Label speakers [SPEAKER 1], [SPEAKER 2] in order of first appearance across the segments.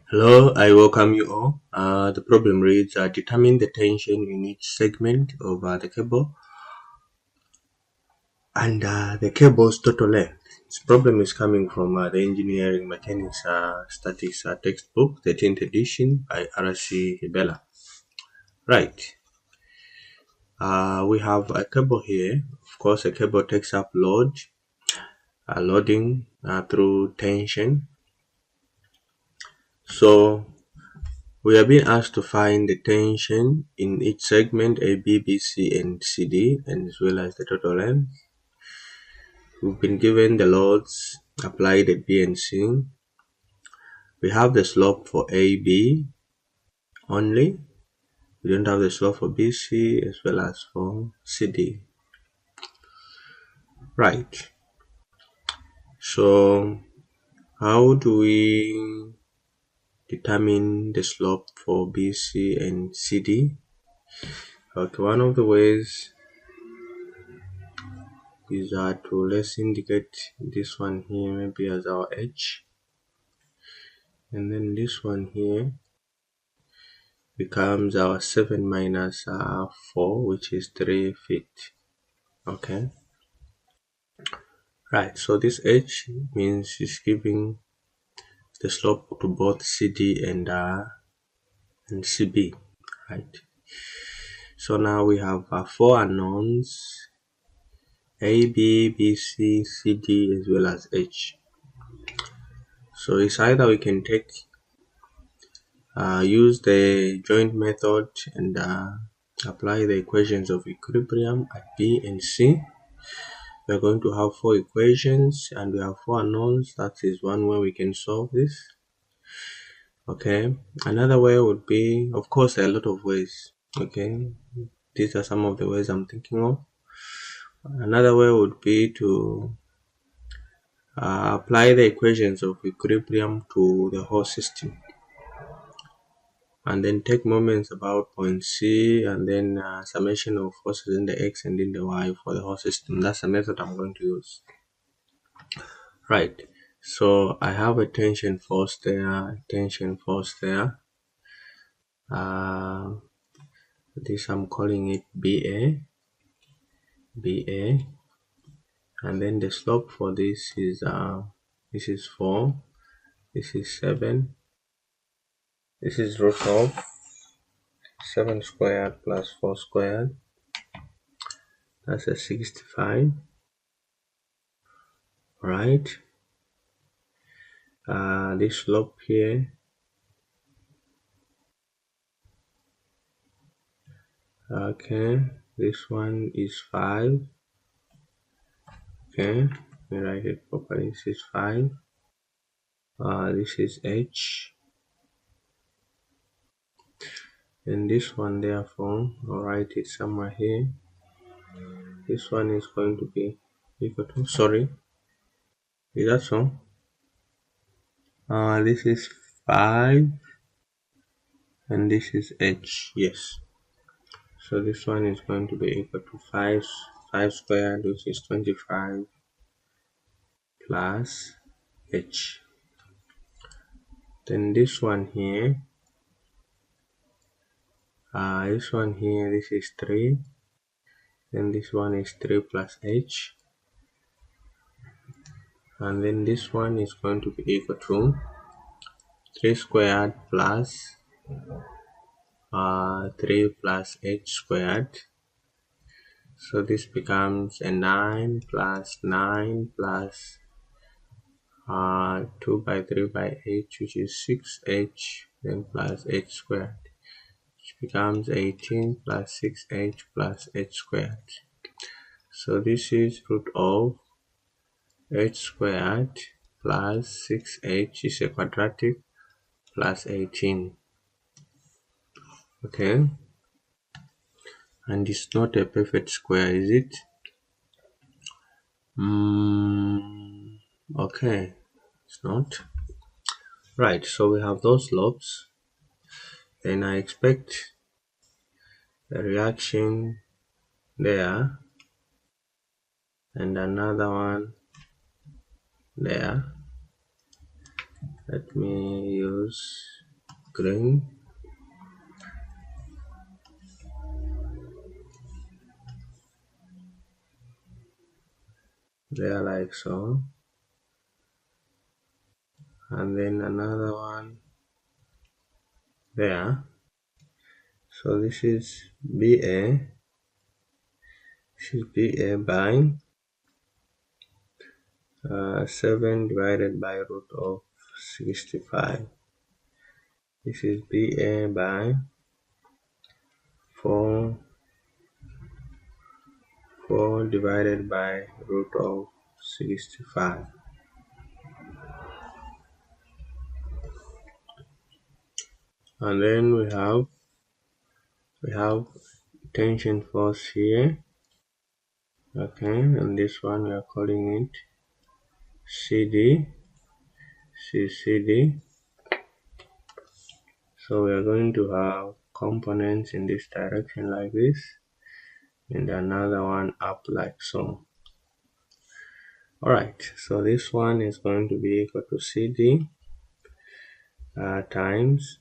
[SPEAKER 1] Hello, I welcome you all. The problem reads, determine the tension in each segment of the cable and the cable's total length. This problem is coming from the Engineering Mechanics Statics textbook, 13th edition by R.C. Hibbeler. Right. We have a cable here. Of course, a cable takes up loading through tension. So we are being asked to find the tension in each segment A, B, B, C, and CD, and as well as the total length. We've been given the loads applied at B and C. We have the slope for AB only. We don't have the slope for BC as well as for CD. Right. So how do we determine the slope for BC and CD? Okay, one of the ways is to let's indicate this one here maybe as our H, and then this one here becomes our 7 minus 4, which is 3 feet. Okay, right, so this H means it's giving the slope to both CD and CB, right? So now we have 4 unknowns, A, B, B, C, C, D, as well as H. So it's either we can use the joint method and apply the equations of equilibrium at B and C. We're going to have 4 equations and we have 4 unknowns. That is one way we can solve this. Okay, another way would be, of course, there are a lot of ways. Okay, these are some of the ways I'm thinking of. Another way would be to apply the equations of equilibrium to the whole system, and then take moments about point C and then summation of forces in the X and in the Y for the whole system. That's the method I'm going to use. Right, so I have a tension force there, this I'm calling it BA, and then the slope for this is 4, this is 7, this is root of 7 squared plus 4 squared, that's a 65. Right, this slope here, okay, this one is 5. Okay, let me write it properly. This is 5. This is H, and this one, therefore, I'll write it somewhere here. This one is going to be equal to, sorry, is that so? This is 5 and this is H, yes. So this one is going to be equal to 5 squared, which is 25, plus H. Then this one here, this is 3, then this one is 3 plus H, and then this one is going to be equal to 3 squared plus 3 plus H squared. So this becomes a 9 plus 9 plus 2 by 3 by H, which is 6H, then plus H squared, which becomes 18 plus 6H plus H squared. So this is root of H squared plus 6H is a quadratic plus 18. Okay, and it's not a perfect square, is it? Okay, it's not. Right, so we have those slopes, and I expect a reaction there and another one there, Let me use green. There, like so. And then another one there. So this is BA. This is BA by 7 divided by root of 65. This is BA by 4 divided by root of 65. And then we have tension force here. Okay, and this one we are calling it CD. CD. So we are going to have components in this direction like this, and another one up like so. Alright, so this one is going to be equal to CD times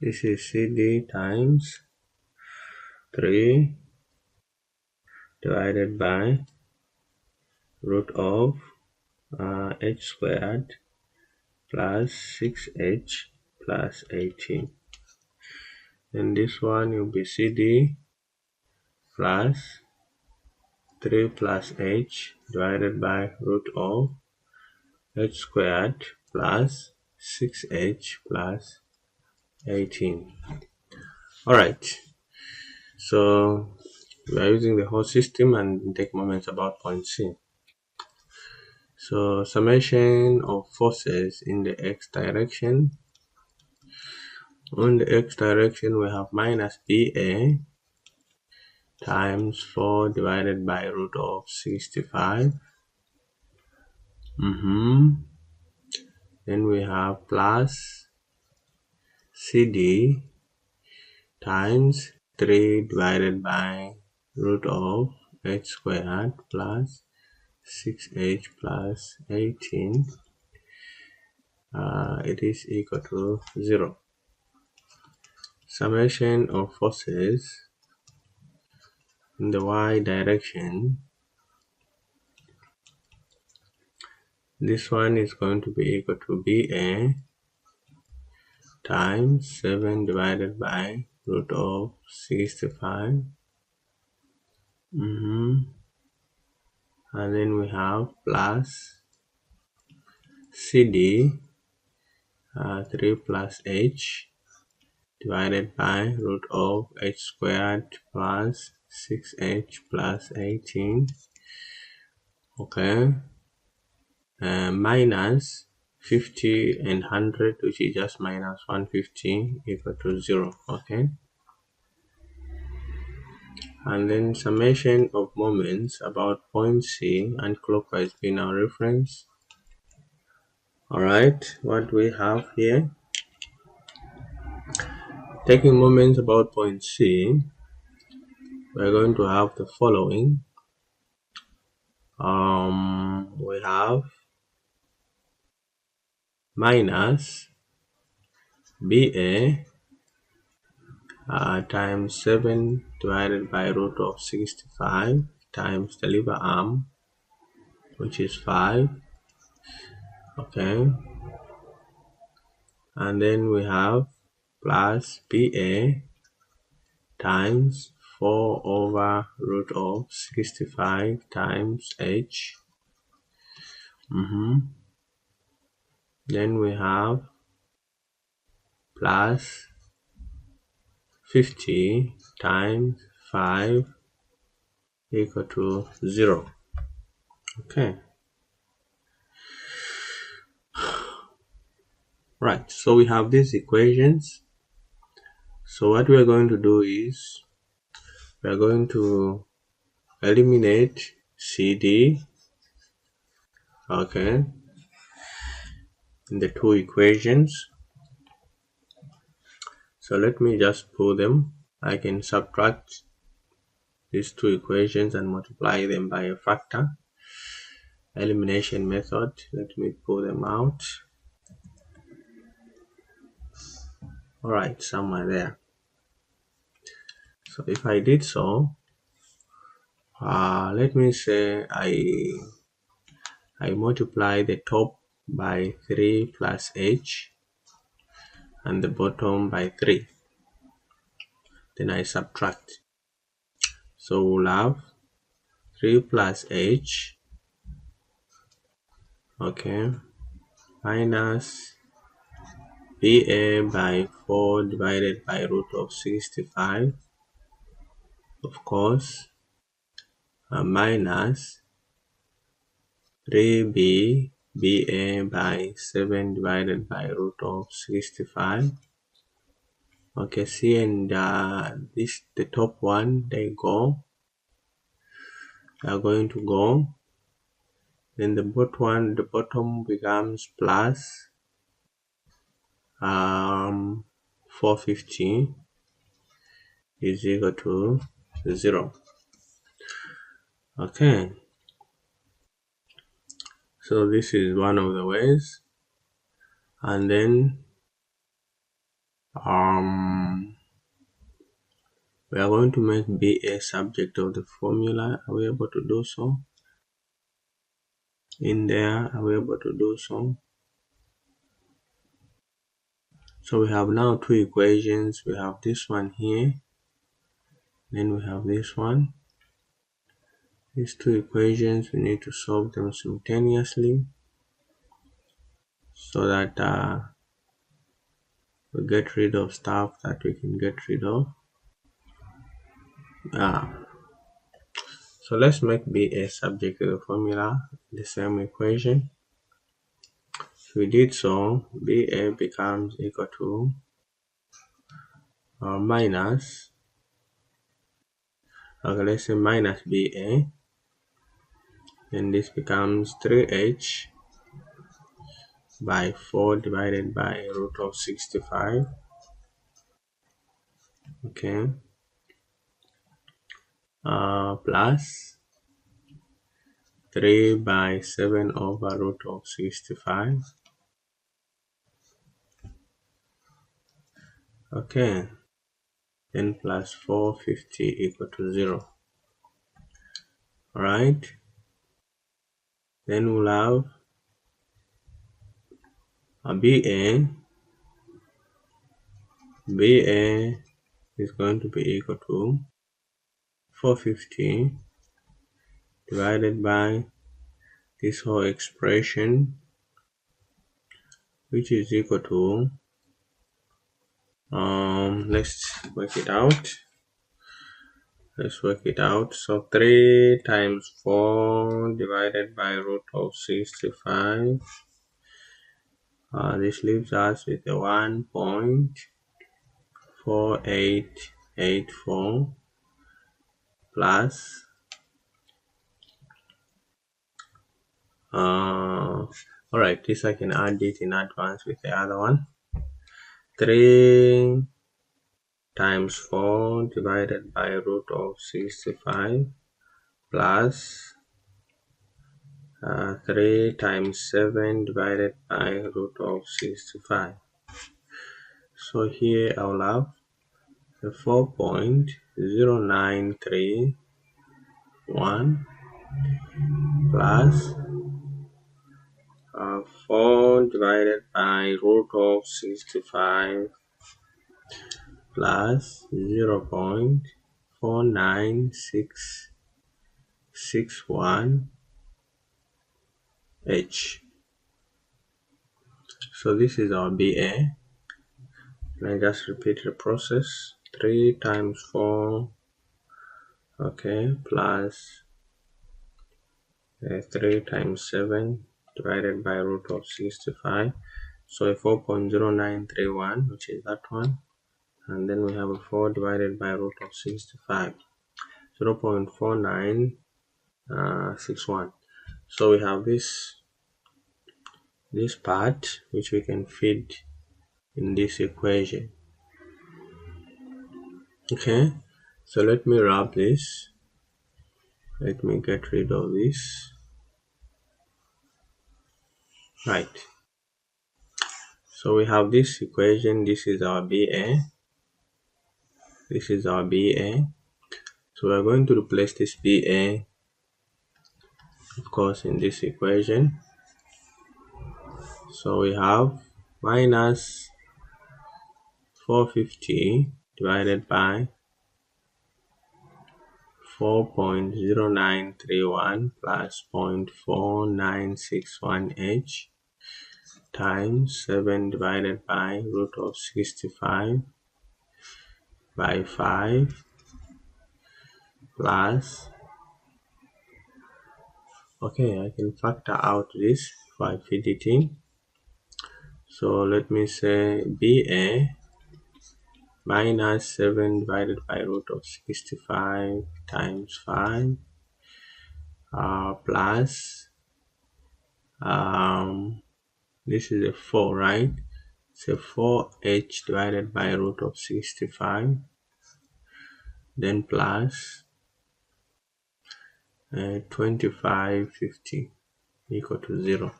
[SPEAKER 1] this is CD times 3 divided by root of h squared plus 6h plus 18. And this one will be CD plus 3 plus h divided by root of h squared plus 6h plus 18. Alright, so we are using the whole system and take moments about point C. So summation of forces in the x direction. On the x direction we have minus BA times 4 divided by root of 65. Then we have plus CD times 3 divided by root of h squared plus 6h plus 18. It is equal to 0. Summation of forces in the y direction. This one is going to be equal to BA times 7 divided by root of 65. And then we have plus CD 3 plus h divided by root of h squared plus 6h plus 18. Okay, minus 50 and 100, which is just minus 150, equal to 0. Okay, and then summation of moments about point C and clockwise being our reference. Alright, what we have here, taking moments about point C, we're going to have the following. We have minus BA times 7 divided by root of 65 times the lever arm, which is 5. Okay, and then we have plus BA times 4 over root of 65 times h. Then we have plus 50 times 5 equal to 0. Okay, right, so we have these equations. So what we are going to do is we are going to eliminate CD, okay, in the two equations. So let me just pull them. I can subtract these two equations and multiply them by a factor. elimination method. Let me pull them out. All right, somewhere there. So if I did so, let me say I multiply the top by 3 plus h and the bottom by 3. Then I subtract. So we'll have 3 plus h, okay, minus BA by 4 divided by root of 65, of course, minus 3b BA by 7 divided by root of 65. Okay, see, and this, the top one, they are going to go. Then the bottom becomes plus 450 is equal to 0. Okay, so this is one of the ways. And then we are going to make B a subject of the formula. Are we able to do so? In there, are we able to do so? So we have now two equations. We have this one here, then we have this one. These two equations, we need to solve them simultaneously so that we get rid of stuff that we can get rid of. So let's make B a subject of the formula, the same equation. If we did so, BA becomes equal to minus, okay, let's say minus BA, and this becomes 3h by 4 divided by root of 65, okay, plus 3 by 7 over root of 65, okay, then plus 450 equal to 0. Alright, then we'll have a BA is going to be equal to 450 divided by this whole expression, which is equal to let's work it out. So 3 times 4 divided by root of 65, this leaves us with a 1.4884 plus alright, this I can add it in advance with the other one. 3 times 4 divided by root of 65 plus 3 times 7 divided by root of 65. So here I'll have a 4.0931 plus 4 divided by root of 65 plus 0.49661 h. So this is our BA. And I just repeat the process. 3 times 4, okay, plus 3 times 7 divided by root of 65. So a 4.0931, which is that one. And then we have a 4 divided by root of 65. 0.4961. So we have this part which we can feed in this equation. Okay, so let me wrap this. Let me get rid of this. Right. So we have this equation. This is our BA. This is our BA. So we're going to replace this BA, of course, in this equation. So we have minus 450 divided by 4.0931 plus 0.4961h times 7 divided by root of 65 by 5 plus, okay, I can factor out this if I feed it in. So let me say BA minus 7 divided by root of 65 times 5 plus this is a 4, right? So 4h divided by root of 65, then plus 2550 equal to 0.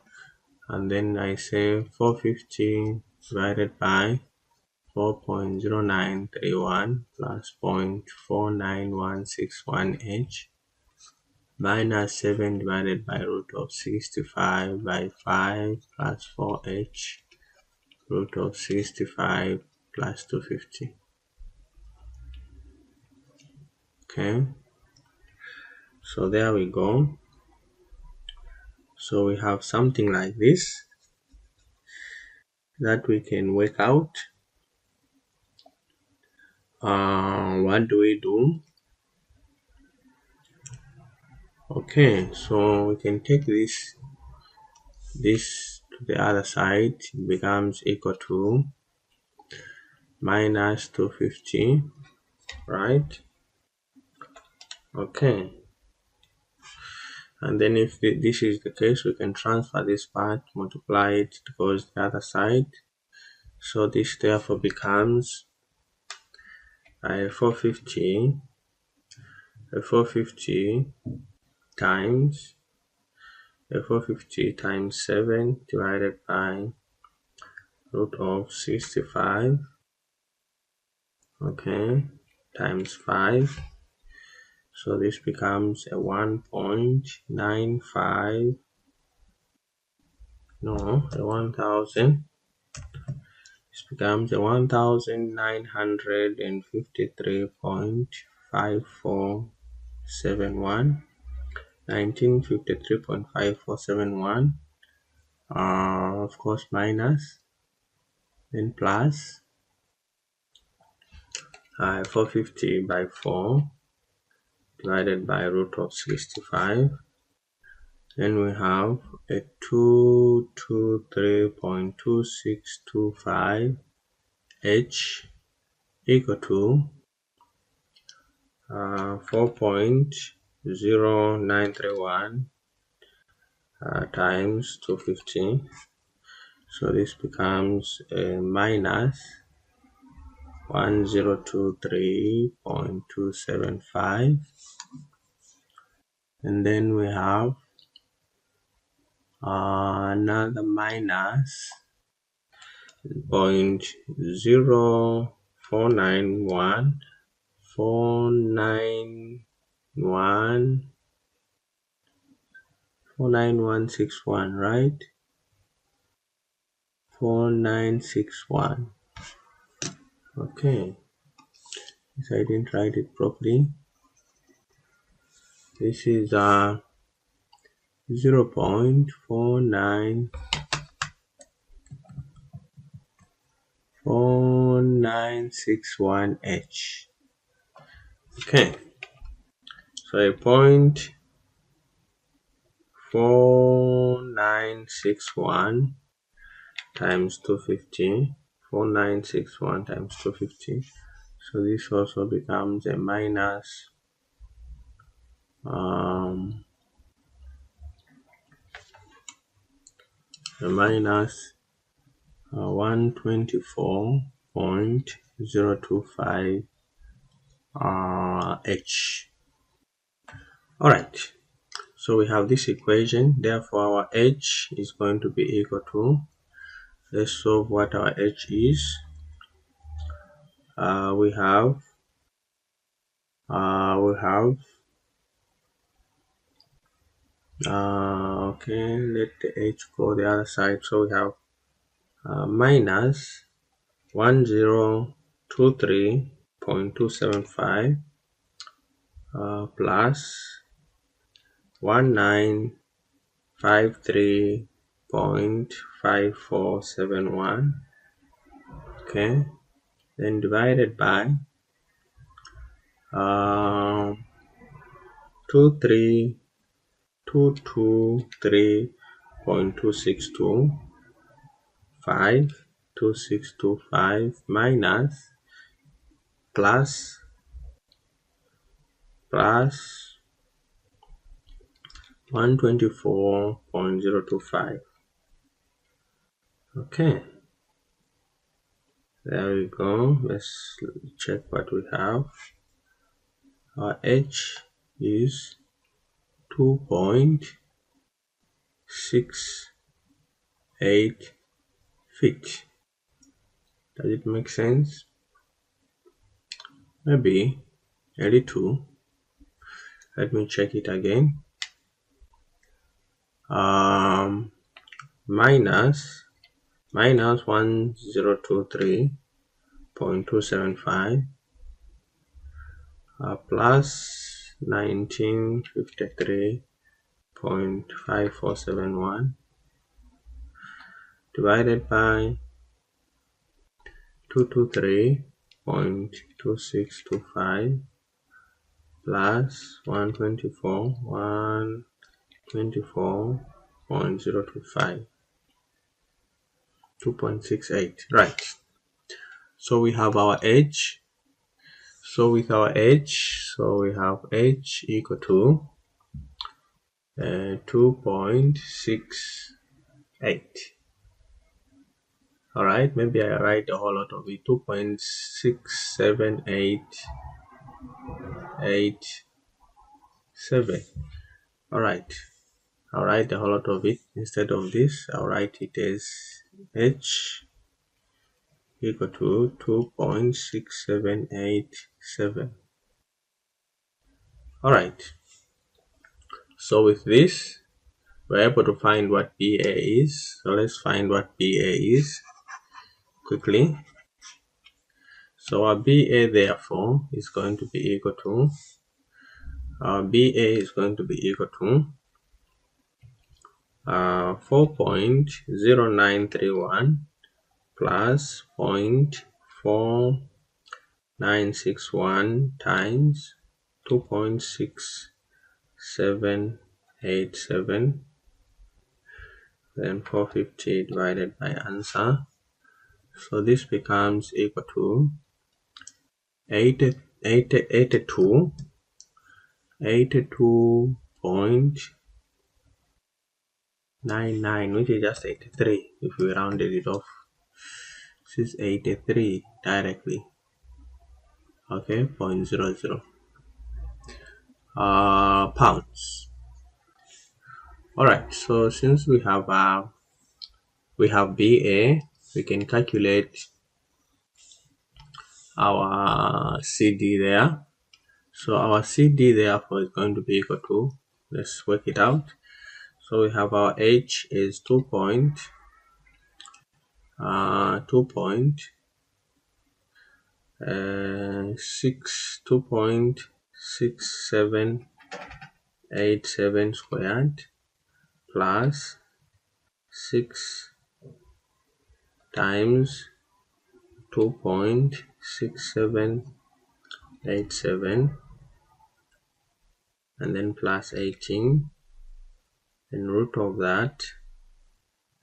[SPEAKER 1] And then I say 450 divided by 4.0931 plus 0.49161h minus 7 divided by root of 65 by 5 plus 4h root of 65 plus 250. Okay, so there we go. So we have something like this that we can work out. What do we do? Okay, so we can take this to the other side. It becomes equal to minus 250, right? Okay, and then if this is the case, we can transfer this part, multiply it, it goes the other side. So this therefore becomes 450 times 450 times 7 divided by root of 65, okay, times 5. So this becomes a 1.95, no, a 1000. This becomes a 1953.5471, 1953.5471, of course, minus, then plus 450 by 4 divided by root of 65. Then we have a 223.2625 h equal to 4.0931 times 250. So this becomes a minus 1023.275, and then we have another minus 0.0491 49161, right? 4961. Okay, so I didn't write it properly. This is 0.4961h. Okay, so a 0.4961 times 250, 4961 times 250. So this also becomes a minus 124.025 h. All right, so So we have this equation, therefore our h is going to be equal to, let's solve what our h is. We have okay, let the h go the other side. So we have minus 1023.275 plus 1953.5471, okay, then divided by 2625 minus plus 124.025. Okay, there we go. Let's check what we have. Our h is 2.68 feet. Does it make sense? Maybe a little. Let me check it again. Minus 1023.275 plus 1953.5471 divided by 223.2625 plus 124.025, 2.68. Right. So we have our h. So with our h, we have h equal to 2.68. All right, maybe I write a whole lot of it. 2.67887. All right, I'll write a whole lot of it. Instead of this, I'll write it as h equal to 2.6787. All right, so with this, we're able to find what BA is. So let's find what BA is quickly. So our BA therefore is going to be equal to, our BA is going to be equal to 4.0931 plus 0.4961 times 2.6787, then 450 divided by answer. So this becomes equal to 82.99, which is just 83 if we rounded it off. This is 83 directly. Okay, 0.00 pounds. All right, so since we have BA, we can calculate our CD there. So our CD therefore is going to be equal to, let's work it out. So we have our H is 2.6787 squared plus 6 times 2.6787 and then plus 18, then root of that,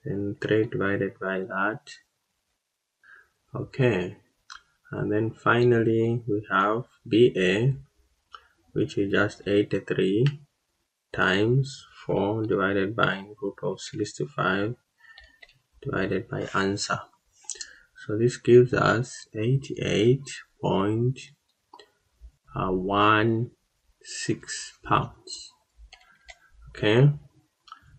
[SPEAKER 1] then 3 divided by that. Okay, and then finally we have BA, which is just 83 times 4 divided by root of 65 divided by answer. So this gives us 88.16 pounds. Okay,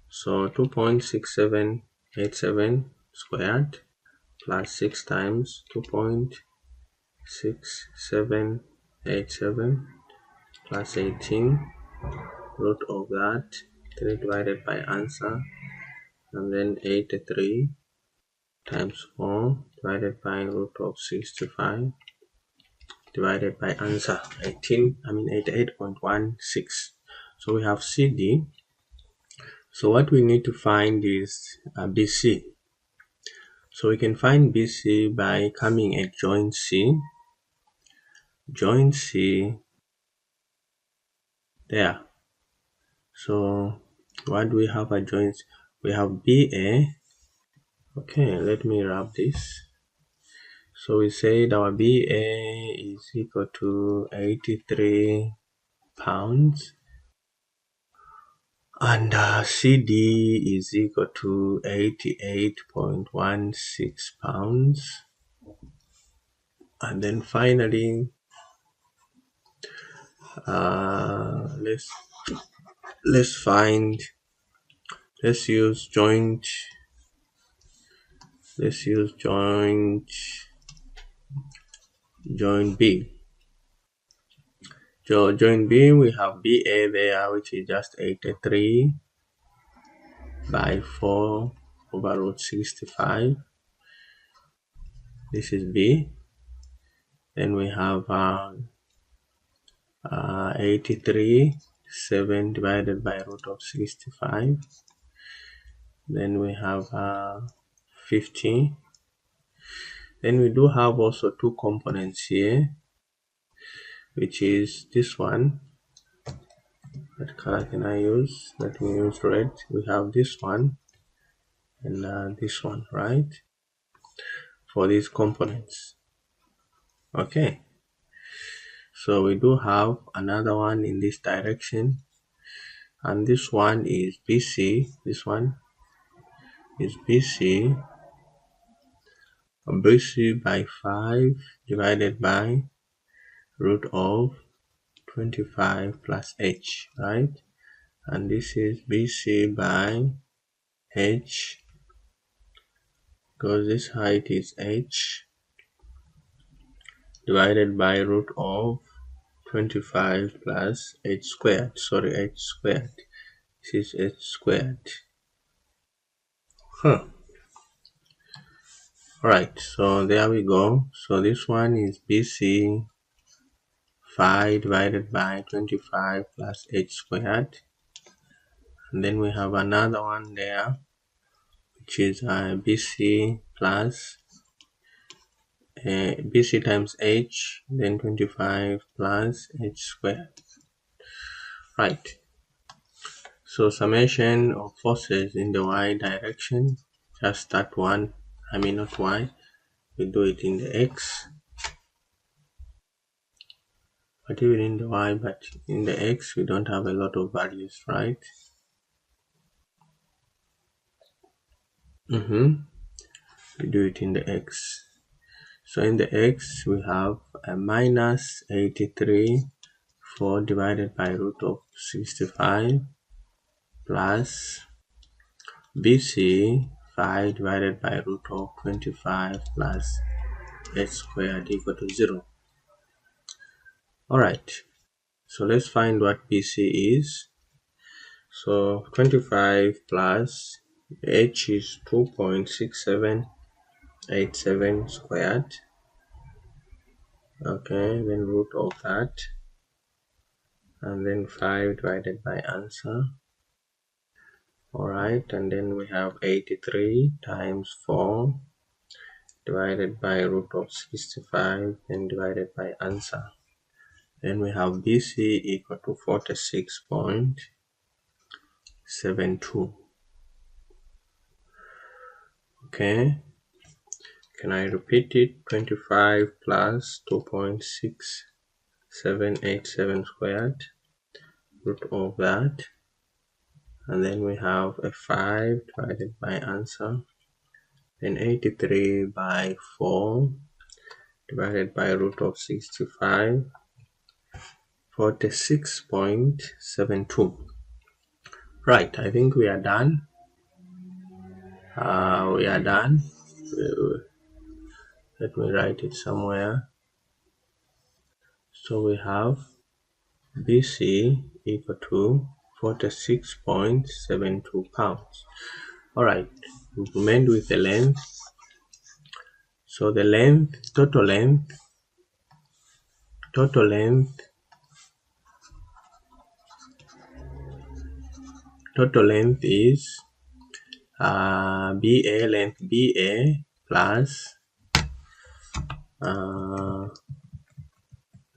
[SPEAKER 1] so 2.6787 squared plus 6 times 2.6787 plus 18 root of that 3 divided by answer, and then 83 times 4 divided by root of 65 divided by answer 88.16. So we have CD. So what we need to find is BC. So we can find BC by coming at joint C. Joint C there. So what do we have at joint? We have BA. Okay, let me wrap this. So we said our BA is equal to 83 pounds, and CD is equal to 88.16 pounds. And then finally, let's use joint B. So joint B, we have BA there, which is just 83 by 4 over root 65. This is B. Then we have 83, 7 divided by root of 65. Then we have 50. Then we do have also two components here, which is this one. What color can I use? Let me use red. We have this one and this one, right? For these components. Okay. So we do have another one in this direction, and this one is BC. This one is BC by 5 divided by root of 25 plus h, right? And this is BC by h, because this height is h, divided by root of 25 plus h squared. Sorry, h squared. This is h squared. Alright, so there we go. So this one is BC 5 divided by 25 plus h squared. And then we have another one there, which is BC plus BC times h, then 25 plus h squared. Right. So summation of forces in the y direction, just that one, not y, we do it in the x, but even in the y, but in the x we don't have a lot of values, right? We do it in the x. So in the x we have a minus 83, 4 divided by root of 65 plus BC 5 divided by root of 25 plus h squared equal to 0. Alright, so let's find what BC is. So 25 plus h is 2.6787 squared. Okay, then root of that, and then 5 divided by answer. Alright, and then we have 83 times 4 divided by root of 65 and divided by answer. Then we have BC equal to 46.72. Okay, can I repeat it? 25 plus 2.6787 squared, root of that, and then we have a 5 divided by answer, then 83 by 4 divided by root of 65, 46.72. Right, I think we are done. We are done. Let me write it somewhere. So we have BC equal to 46.72 pounds. Alright, we remained with the length. So the length, total length is BA, length BA plus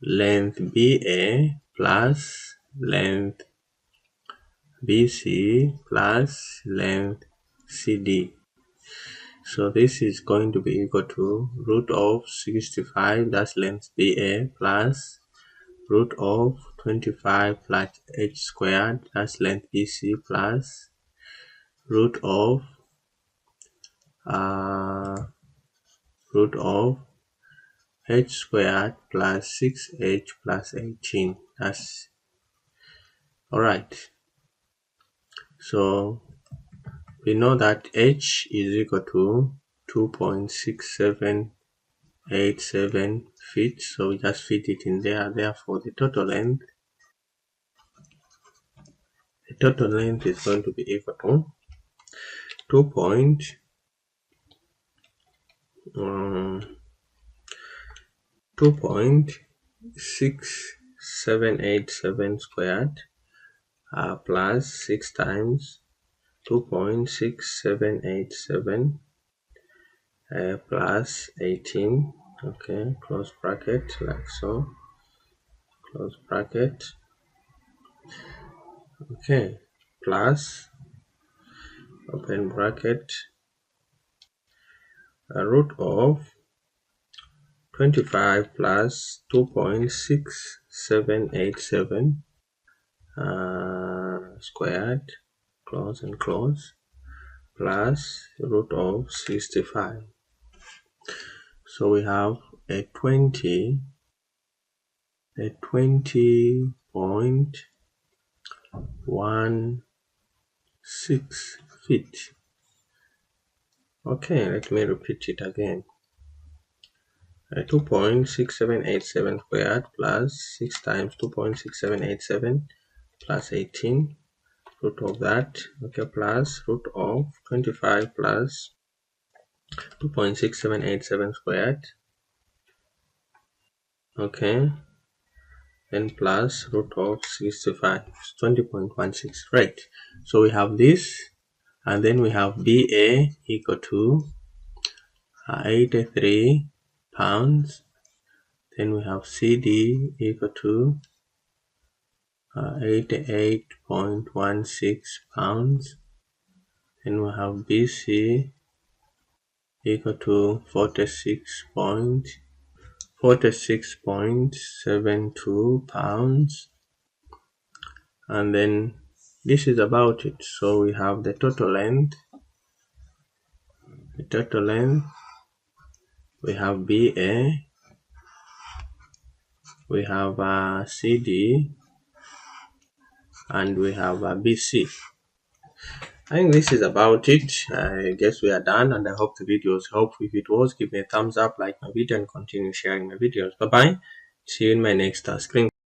[SPEAKER 1] length BA plus length BC plus length CD. So this is going to be equal to root of 65, that's length BA, plus root of 25 plus h squared, that's length BC, plus root of h squared plus 6h plus 18. That's alright. So we know that h is equal to 2.6787 feet, so we just fit it in there. Therefore the total length is going to be equal to 2.6787 squared plus 6 times 2.6787 plus 18. Okay, close bracket, like so, close bracket. Okay, plus open bracket, root of 25 plus 2.6787 squared, close and close, plus root of 65. So we have a 20.16 feet. Okay, let me repeat it again. 2.6787 squared plus 6 times 2.6787 plus 18, root of that, okay, plus root of 25 plus 2.6787 squared, okay, then plus root of 65, 20.16, right? So we have this, and then we have BA equal to 83 pounds. Then we have CD equal to 88.16 pounds. Then we have BC equal to 46.72 pounds. And then this is about it. So we have the total length. We have BA, we have CD, and we have BC. I think this is about it. I guess we are done, and I hope the video was helpful. If it was, give me a thumbs up, like my video, and continue sharing my videos. Bye bye. See you in my next screen.